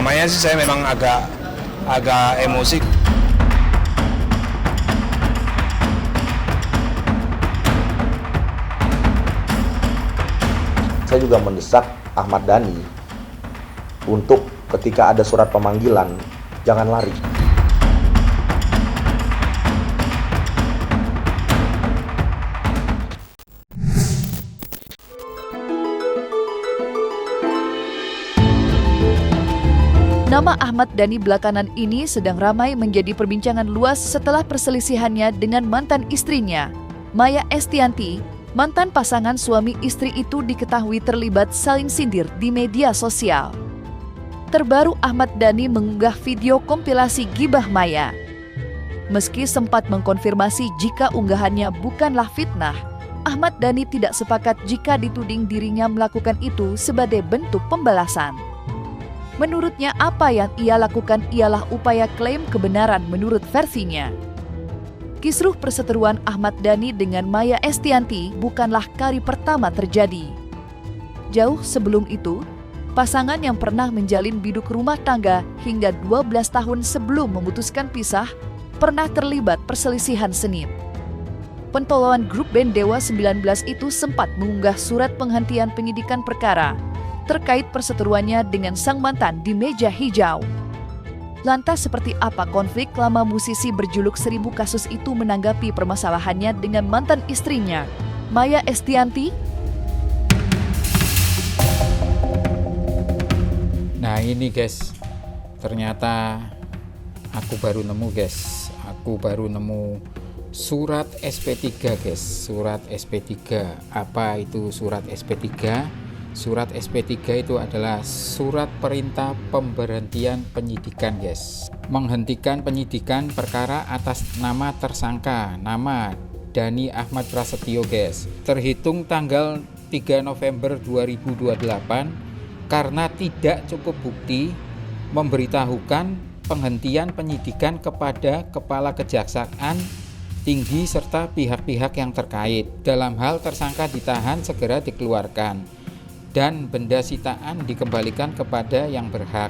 Pertamanya sih saya memang agak emosi. Saya juga mendesak Ahmad Dhani untuk ketika ada surat pemanggilan, jangan lari. Nama Ahmad Dhani belakangan ini sedang ramai menjadi perbincangan luas setelah perselisihannya dengan mantan istrinya, Maya Estianty. Mantan pasangan suami istri itu diketahui terlibat saling sindir di media sosial. Terbaru Ahmad Dhani mengunggah video kompilasi gibah Maya. Meski sempat mengkonfirmasi jika unggahannya bukanlah fitnah, Ahmad Dhani tidak sepakat jika dituding dirinya melakukan itu sebagai bentuk pembalasan. Menurutnya apa yang ia lakukan ialah upaya klaim kebenaran menurut versinya. Kisruh perseteruan Ahmad Dhani dengan Maya Estianty bukanlah kali pertama terjadi. Jauh sebelum itu, pasangan yang pernah menjalin biduk rumah tangga hingga 12 tahun sebelum memutuskan pisah pernah terlibat perselisihan sengit. Pentoloan grup band Dewa 19 itu sempat mengunggah surat penghentian penyidikan perkara terkait perseteruannya dengan sang mantan di meja hijau. Lantas seperti apa konflik lama musisi berjuluk 1000 kasus itu menanggapi permasalahannya dengan mantan istrinya, Maya Estianty? Nah ini guys, ternyata aku baru nemu surat SP3 guys, surat SP3. Apa itu surat SP3? Surat SP3 itu adalah surat perintah pemberhentian penyidikan guys. Menghentikan penyidikan perkara atas nama tersangka, nama Dhani Ahmad Prasetyo guys. Terhitung tanggal 3 November 2028 karena tidak cukup bukti memberitahukan penghentian penyidikan kepada Kepala Kejaksaan Tinggi serta pihak-pihak yang terkait. Dalam hal tersangka ditahan segera dikeluarkan dan benda sitaan dikembalikan kepada yang berhak.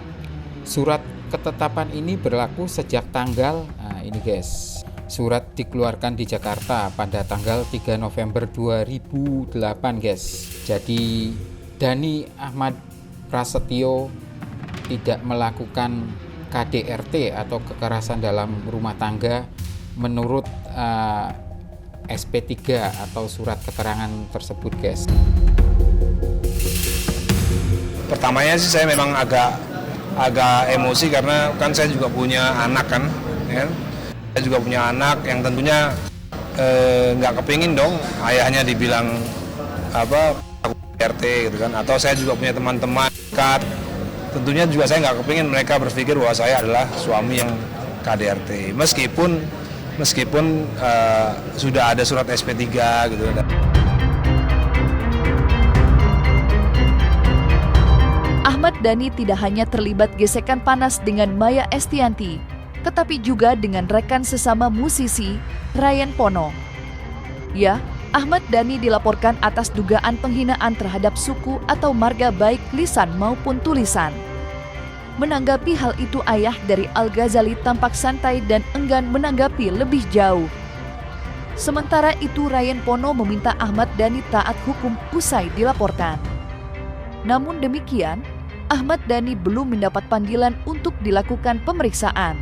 Surat ketetapan ini berlaku sejak tanggal, ini guys, surat dikeluarkan di Jakarta pada tanggal 3 November 2008 guys. Jadi Dhani Ahmad Prasetyo tidak melakukan KDRT atau kekerasan dalam rumah tangga menurut SP3 atau surat keterangan tersebut guys. Pertamanya sih saya memang agak emosi karena kan saya juga punya anak kan, ya. Saya juga punya anak yang tentunya nggak kepingin dong ayahnya dibilang RT gitu kan, atau saya juga punya teman-teman dekat, tentunya juga saya nggak kepingin mereka berpikir bahwa saya adalah suami yang KDRT meskipun sudah ada surat SP3 gitu. Ahmad Dhani tidak hanya terlibat gesekan panas dengan Maya Estianty, tetapi juga dengan rekan sesama musisi, Ryan Pono. Ya, Ahmad Dhani dilaporkan atas dugaan penghinaan terhadap suku atau marga baik lisan maupun tulisan. Menanggapi hal itu, ayah dari Al-Ghazali tampak santai dan enggan menanggapi lebih jauh. Sementara itu, Ryan Pono meminta Ahmad Dhani taat hukum usai dilaporkan. Namun demikian, Ahmad Dhani belum mendapat panggilan untuk dilakukan pemeriksaan.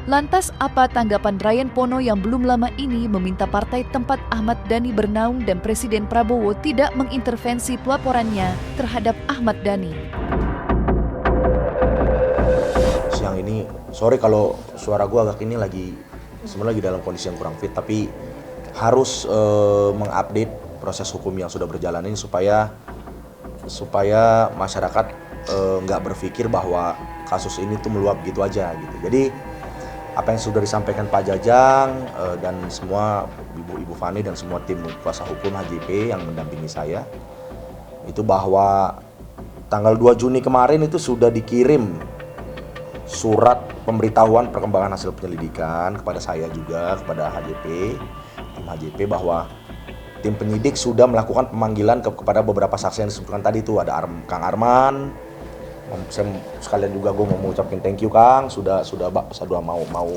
Lantas apa tanggapan Ryan Pono yang belum lama ini meminta partai tempat Ahmad Dhani bernaung dan Presiden Prabowo tidak mengintervensi pelaporannya terhadap Ahmad Dhani? Siang ini, sorry kalau suara gue agak ini sebenarnya lagi dalam kondisi yang kurang fit, tapi harus mengupdate proses hukum yang sudah berjalan ini supaya masyarakat nggak berpikir bahwa kasus ini tuh meluap gitu aja gitu. Jadi apa yang sudah disampaikan Pak Jajang dan semua Ibu Fani dan semua tim kuasa hukum HJP yang mendampingi saya itu bahwa tanggal 2 Juni kemarin itu sudah dikirim surat pemberitahuan perkembangan hasil penyelidikan kepada saya juga, kepada HJP, tim HJP, bahwa tim penyidik sudah melakukan pemanggilan kepada beberapa saksi yang disebutkan tadi itu. Ada Kang Arman, Sekalian juga gue mau mengucapkan thank you Kang, sudah mau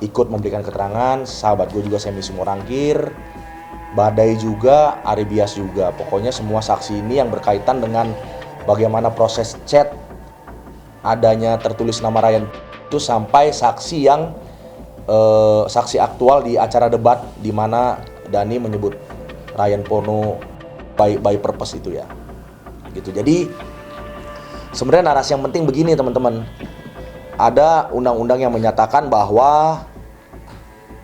ikut memberikan keterangan. Sahabat gue juga Semi Sumorangkir, Badai juga, Ari Bias juga. Pokoknya semua saksi ini yang berkaitan dengan bagaimana proses chat, adanya tertulis nama Ryan itu, sampai saksi yang saksi aktual di acara debat di mana Dani menyebut Ryan Pono by purpose itu ya. Gitu. Jadi sebenarnya narasi yang penting begini teman-teman. Ada undang-undang yang menyatakan bahwa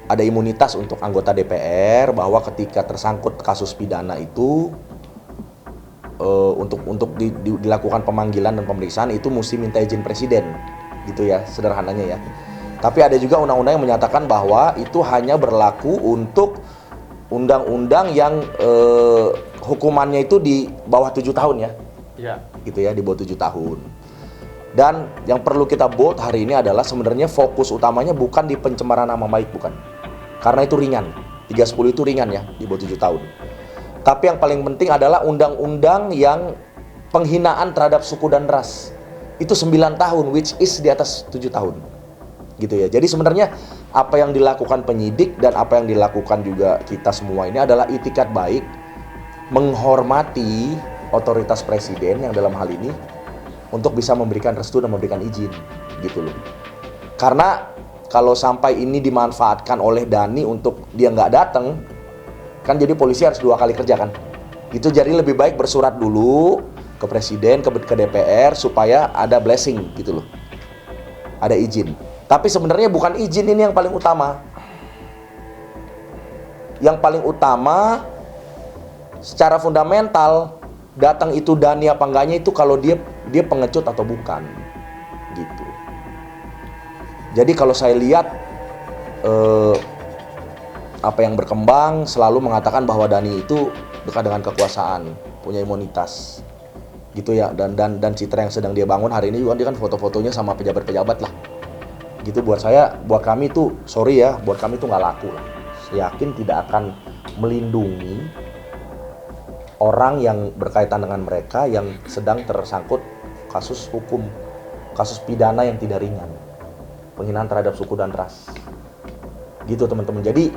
ada imunitas untuk anggota DPR, bahwa ketika tersangkut kasus pidana itu untuk dilakukan pemanggilan dan pemeriksaan itu mesti minta izin presiden. Gitu ya, sederhananya ya. Tapi ada juga undang-undang yang menyatakan bahwa itu hanya berlaku untuk undang-undang yang hukumannya itu di bawah 7 tahun ya. Iya. Gitu ya, di bawah 7 tahun. Dan yang perlu kita bold hari ini adalah sebenarnya fokus utamanya bukan di pencemaran nama baik, bukan. Karena itu ringan. 310 itu ringan ya, di bawah 7 tahun. Tapi yang paling penting adalah undang-undang yang penghinaan terhadap suku dan ras. Itu 9 tahun, which is di atas 7 tahun. Gitu ya. Jadi sebenarnya apa yang dilakukan penyidik dan apa yang dilakukan juga kita semua ini adalah itikat baik, menghormati otoritas presiden yang dalam hal ini untuk bisa memberikan restu dan memberikan izin, gitu loh. Karena kalau sampai ini dimanfaatkan oleh Dani untuk dia nggak datang, kan jadi polisi harus 2 kali kerja kan. Itu jadi lebih baik bersurat dulu ke presiden, ke DPR supaya ada blessing gitu loh, ada izin. Tapi sebenarnya bukan izin ini yang paling utama. Yang paling utama secara fundamental, datang itu Dani apa enggaknya itu kalau dia pengecut atau bukan, gitu. Jadi kalau saya lihat apa yang berkembang selalu mengatakan bahwa Dani itu dekat dengan kekuasaan, punya imunitas, gitu ya. Dan citra yang sedang dia bangun hari ini juga dia kan foto-fotonya sama pejabat-pejabat lah, gitu. Buat kami itu sorry ya, buat kami itu nggak laku lah. Saya yakin tidak akan melindungi orang yang berkaitan dengan mereka yang sedang tersangkut kasus hukum, kasus pidana yang tidak ringan, penghinaan terhadap suku dan ras, gitu teman-teman. Jadi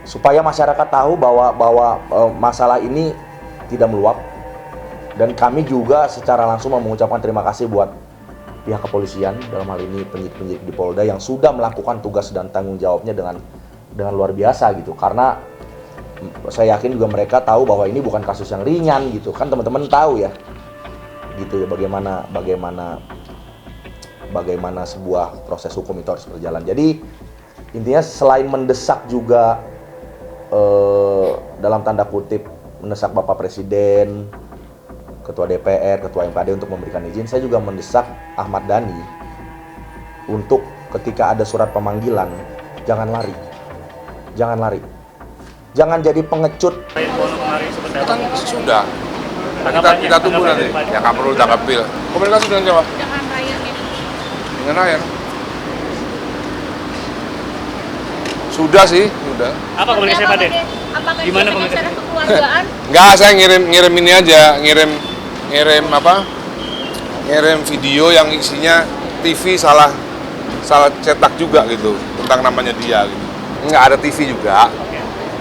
supaya masyarakat tahu bahwa masalah ini tidak meluap, dan kami juga secara langsung mau mengucapkan terima kasih buat pihak kepolisian, dalam hal ini penyidik-penyidik di Polda yang sudah melakukan tugas dan tanggung jawabnya dengan luar biasa gitu. Karena saya yakin juga mereka tahu bahwa ini bukan kasus yang ringan gitu kan, teman-teman tahu ya, gitu ya, bagaimana sebuah proses hukum itu harus berjalan. Jadi intinya selain mendesak juga dalam tanda kutip mendesak Bapak Presiden, Ketua DPR, Ketua MKD untuk memberikan izin, saya juga mendesak Ahmad Dhani untuk ketika ada surat pemanggilan jangan lari. Jangan jadi pengecut. Kan sudah. Kita tunggu nanti. Ya nggak perlu tanggapil. Komunikasi dengan siapa? Dengan Ryan ini. Dengan Ryan. Sudah sih, sudah. Apa komunikasi Pak Den? Apakah gimana komunikasi kekeluargaan? Enggak, saya ngirim ini aja, ngirim video yang isinya TV salah cetak juga gitu tentang namanya dia gitu. Enggak, ada TV juga.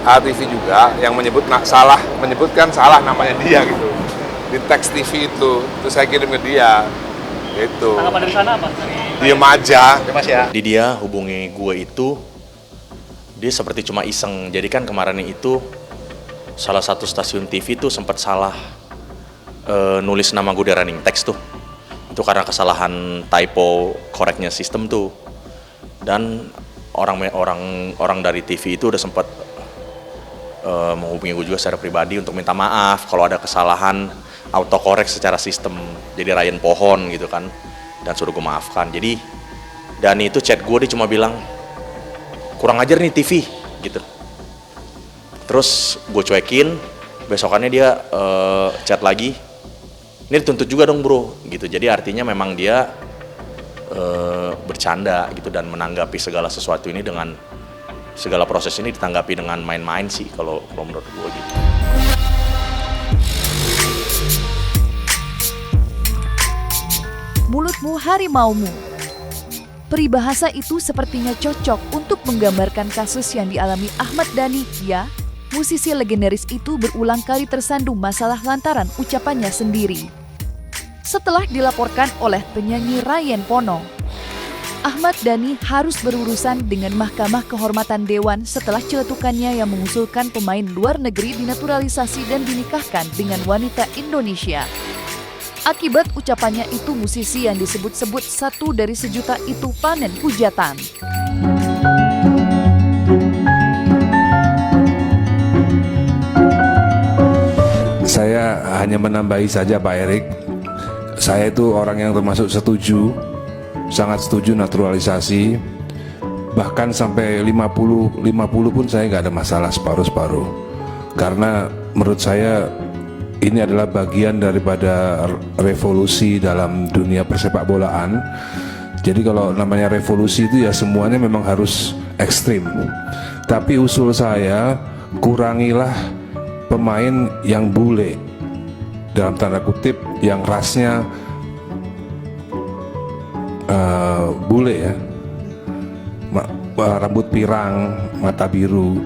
Ada TV juga yang menyebutkan salah namanya dia gitu. Di teks TV itu saya kirim ke dia. Gitu. Tanggapan dari sana apa? Diem aja. Ya Mas ya. Di dia hubungi gue itu dia seperti cuma iseng. Jadi kan kemarin itu salah satu stasiun TV itu sempat salah nulis nama gue di running text tuh. Itu karena kesalahan typo koreknya sistem tuh. Dan orang dari TV itu udah sempat menghubungi gue juga secara pribadi untuk minta maaf kalau ada kesalahan autokorek secara sistem, jadi Ryan Pohon gitu kan, dan suruh gue maafkan. Jadi Dani itu chat gue, dia cuma bilang kurang ajar nih TV gitu. Terus gue cuekin, besokannya dia chat lagi, ini dituntut juga dong bro gitu. Jadi artinya memang dia bercanda gitu dan menanggapi segala sesuatu ini dengan segala proses ini ditanggapi dengan main-main sih kalau menurut gue gitu. mulutmu harimaumu. Peribahasa itu sepertinya cocok untuk menggambarkan kasus yang dialami Ahmad Dhani. Ya, musisi legendaris itu berulang kali tersandung masalah lantaran ucapannya sendiri. Setelah dilaporkan oleh penyanyi Ryan Pono, Ahmad Dhani harus berurusan dengan Mahkamah Kehormatan Dewan setelah celetukannya yang mengusulkan pemain luar negeri dinaturalisasi dan dinikahkan dengan wanita Indonesia. Akibat ucapannya itu, musisi yang disebut-sebut satu dari sejuta itu panen hujatan. Saya hanya menambahi saja Pak Erik. Saya itu orang yang termasuk setuju, sangat setuju naturalisasi. Bahkan sampai 50 pun saya nggak ada masalah separuh-separuh. Karena menurut saya ini adalah bagian daripada revolusi dalam dunia persepak bolaan. Jadi kalau namanya revolusi itu ya semuanya memang harus ekstrim. Tapi usul saya, kurangilah pemain yang bule, dalam tanda kutip, yang rasnya bule ya, rambut pirang, mata biru.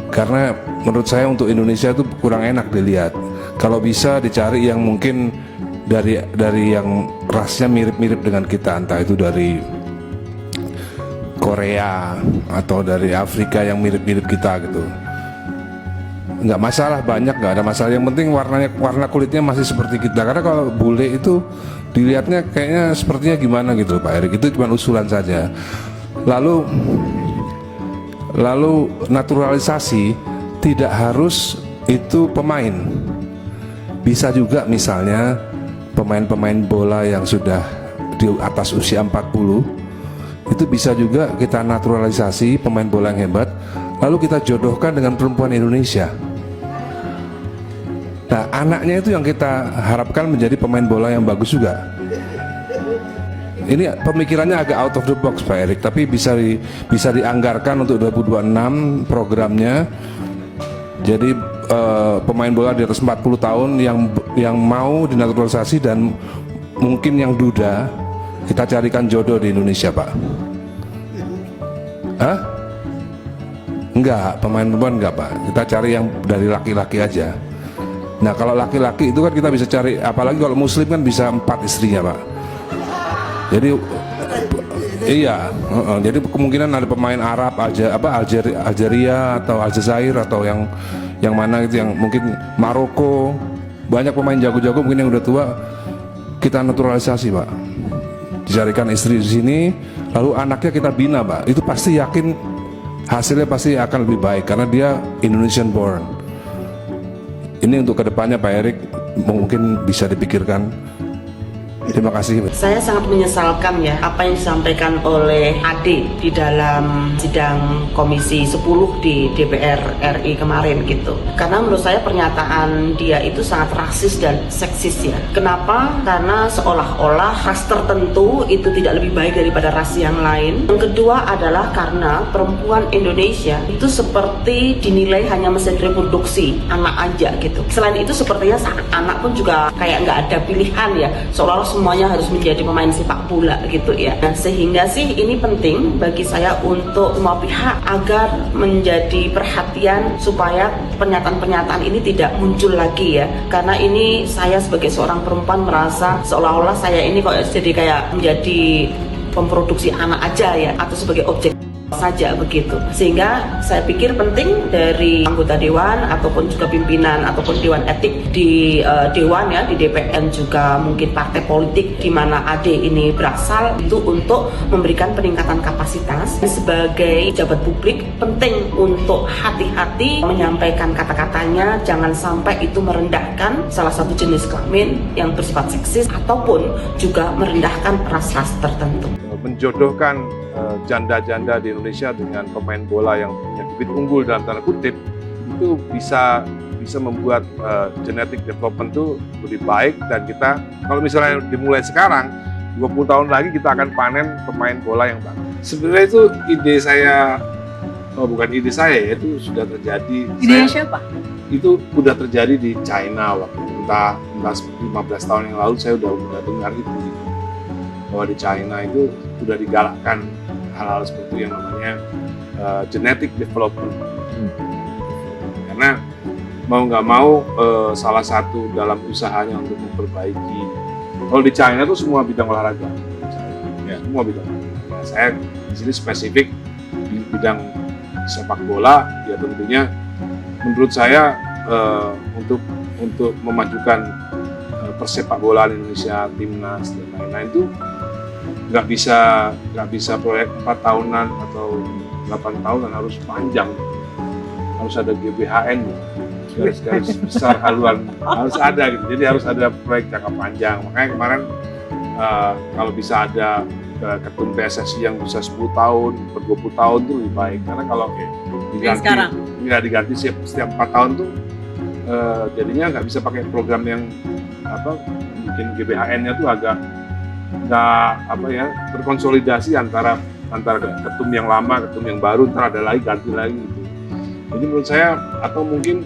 Karena menurut saya untuk Indonesia itu kurang enak dilihat. Kalau bisa dicari yang mungkin dari yang rasnya mirip-mirip dengan kita, entah itu dari Korea atau dari Afrika yang mirip-mirip kita gitu. Nggak masalah, banyak nggak ada masalah. Yang penting warna kulitnya masih seperti kita. Karena kalau bule itu dilihatnya kayaknya sepertinya gimana gitu Pak Erik. Itu cuma usulan saja. Lalu naturalisasi tidak harus itu pemain. Bisa juga misalnya pemain-pemain bola yang sudah di atas usia 40, itu bisa juga kita naturalisasi pemain bola yang hebat, lalu kita jodohkan dengan perempuan Indonesia. Nah, anaknya itu yang kita harapkan menjadi pemain bola yang bagus juga. Ini pemikirannya agak out of the box Pak Erik, tapi bisa dianggarkan untuk 2026 programnya. Jadi pemain bola di atas 40 tahun yang mau dinaturalisasi dan mungkin yang duda, kita carikan jodoh di Indonesia Pak. Hah? Enggak, pemain perempuan enggak Pak. Kita cari yang dari laki-laki aja. Nah kalau laki-laki itu kan kita bisa cari, apalagi kalau muslim kan bisa 4 istrinya Pak. Jadi iya, jadi kemungkinan ada pemain Arab, Algeria atau Aljazair atau yang mana gitu, yang mungkin Maroko, banyak pemain jago-jago mungkin yang udah tua, kita naturalisasi Pak, dicarikan istri di sini, lalu anaknya kita bina Pak, itu pasti yakin hasilnya pasti akan lebih baik karena dia Indonesian born. Ini untuk kedepannya Pak Erik mungkin bisa dipikirkan. Terima kasih. Saya sangat menyesalkan ya apa yang disampaikan oleh Ade di dalam sidang Komisi 10 di DPR RI kemarin gitu. Karena menurut saya pernyataan dia itu sangat rasis dan seksis ya. Kenapa? Karena seolah-olah ras tertentu itu tidak lebih baik daripada ras yang lain. Yang kedua adalah karena perempuan Indonesia itu seperti dinilai hanya mesin reproduksi, anak aja gitu. Selain itu sepertinya anak pun juga kayak nggak ada pilihan ya, seolah-olah semuanya harus menjadi pemain sepak bola gitu ya. Nah, sehingga sih ini penting bagi saya untuk semua pihak agar menjadi perhatian supaya pernyataan-pernyataan ini tidak muncul lagi ya. Karena ini saya sebagai seorang perempuan merasa seolah-olah saya ini kok jadi kayak menjadi pemproduksi anak aja ya, atau sebagai objek saja begitu. Sehingga saya pikir penting dari anggota dewan ataupun juga pimpinan ataupun dewan etik di dewan ya, di DPR juga mungkin partai politik di mana AD ini berasal, itu untuk memberikan peningkatan kapasitas. Sebagai pejabat publik penting untuk hati-hati menyampaikan kata-katanya, jangan sampai itu merendahkan salah satu jenis kelamin yang bersifat seksis ataupun juga merendahkan ras-ras tertentu. Menjodohkan janda-janda di Indonesia dengan pemain bola yang punya bibit unggul dalam tanda kutip, itu bisa membuat genetic development itu lebih baik. Dan kita kalau misalnya dimulai sekarang, 20 tahun lagi kita akan panen pemain bola yang bagus. Sebenarnya itu ide saya, bukan ide saya, itu sudah terjadi. Ide siapa? Itu sudah terjadi di China waktu entah 15 tahun yang lalu, saya udah dengar itu. bahwa di China itu sudah digalakkan hal-hal seperti yang namanya genetic development. Karena mau nggak mau salah satu dalam usahanya untuk memperbaiki. Kalau di China itu semua bidang olahraga, semua bidang. Nah, saya di sini spesifik di bidang sepak bola, ya tentunya menurut saya untuk memajukan persepak bolaan Indonesia, timnas dan lain-lain itu nggak bisa proyek 4 tahunan atau 8 tahunan, harus panjang, harus ada GBHN, garis besar haluan harus ada gitu. Jadi harus ada proyek jangka panjang. Makanya kemarin kalau bisa ada ketum PSSI yang bisa 10 tahun, per 20 tahun itu lebih baik. Karena kalau diganti setiap 4 tahun tuh jadinya nggak bisa pakai program yang bikin GBHN-nya tuh agak nggak terkonsolidasi antara ketum yang lama, ketum yang baru, ntar ada lagi ganti lagi gitu. Jadi menurut saya, atau mungkin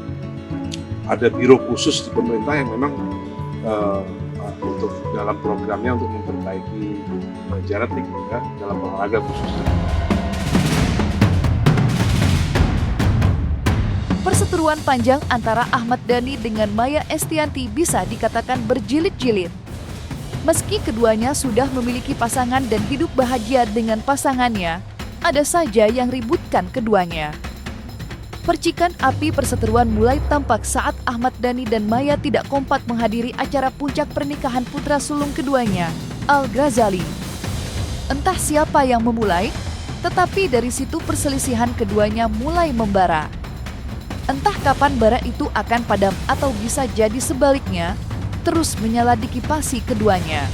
ada biro khusus di pemerintah yang memang untuk dalam programnya untuk memperbaiki genetik ya, dalam olahraga khususnya. Perseteruan panjang antara Ahmad Dhani dengan Maya Estianty bisa dikatakan berjilid-jilid. Meski keduanya sudah memiliki pasangan dan hidup bahagia dengan pasangannya, ada saja yang ributkan keduanya. Percikan api perseteruan mulai tampak saat Ahmad Dhani dan Maya tidak kompak menghadiri acara puncak pernikahan putra sulung keduanya, Al Ghazali. Entah siapa yang memulai, tetapi dari situ perselisihan keduanya mulai membara. Entah kapan bara itu akan padam atau bisa jadi sebaliknya, terus menyala dikipasi keduanya.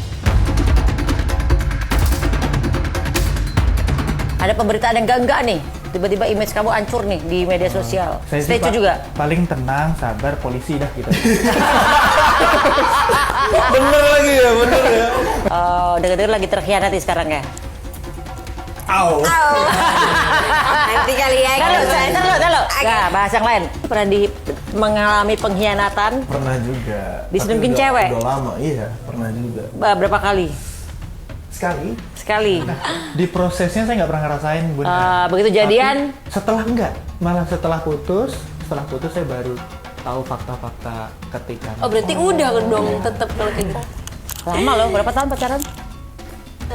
Ada pemberitaan yang enggak nih, tiba-tiba image kamu hancur nih di media sosial. Saya itu juga paling tenang, sabar, polisi dah gitu. Bener lagi ya, bener ya. Dengar-dengar lagi terkhianati sekarang ya. Nanti kali ya. Kalau. Nah, bahas yang lain. Pernah mengalami pengkhianatan? Pernah juga. Diselingkuhin cewek? Udah lama, iya. Pernah juga. Berapa kali? Sekali. Nah, di prosesnya saya nggak pernah ngerasain, Bun. Begitu jadian? Malah setelah putus saya baru tahu fakta-fakta ketika. Oh, berarti udah dong tetap kalau kayak gitu. Lama loh, berapa tahun pacaran? 5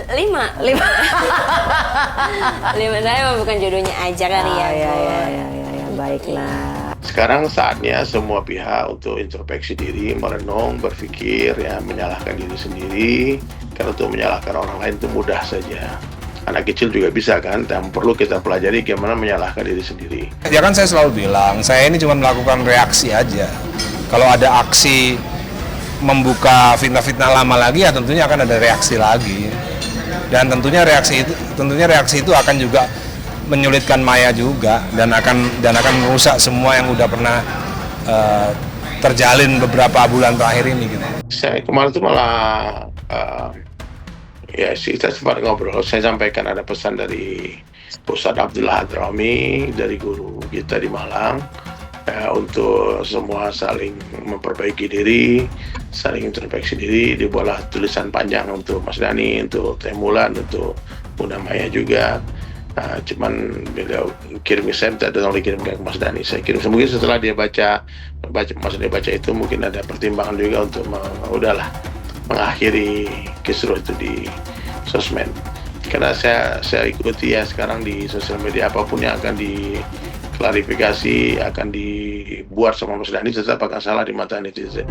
saya bukan jodohnya aja kali ya. Ya, baiklah. Sekarang saatnya semua pihak untuk introspeksi diri, merenung, berpikir, ya menyalahkan diri sendiri. Karena untuk menyalahkan orang lain itu mudah saja. Anak kecil juga bisa kan, yang perlu kita pelajari gimana menyalahkan diri sendiri. Ya kan saya selalu bilang, saya ini cuma melakukan reaksi aja. Kalau ada aksi membuka fitnah-fitnah lama lagi, ya tentunya akan ada reaksi lagi. Dan tentunya reaksi itu akan juga menyulitkan Maya juga dan akan merusak semua yang udah pernah terjalin beberapa bulan terakhir ini gitu. Saya kemarin itu malah kita sempat ngobrol. Saya sampaikan ada pesan dari Ustadz Abdullah Hadrami, dari guru kita di Malang, untuk semua saling memperbaiki diri, saling introspeksi diri. Dibuatlah tulisan panjang untuk Mas Dhani, untuk Teh Mulan, untuk Bunda Maya juga. Cuman beliau kirim ke saya, tidak tolong dikirimkan ke Mas Dhani. Saya kirim, mungkin setelah dia baca itu mungkin ada pertimbangan juga untuk mengakhiri kisruh itu di sosmed. Karena saya ikuti ya sekarang di sosial media, apapun yang akan diklarifikasi, akan dibuat sama Mas Dhani, tetap akan salah di mata netizen.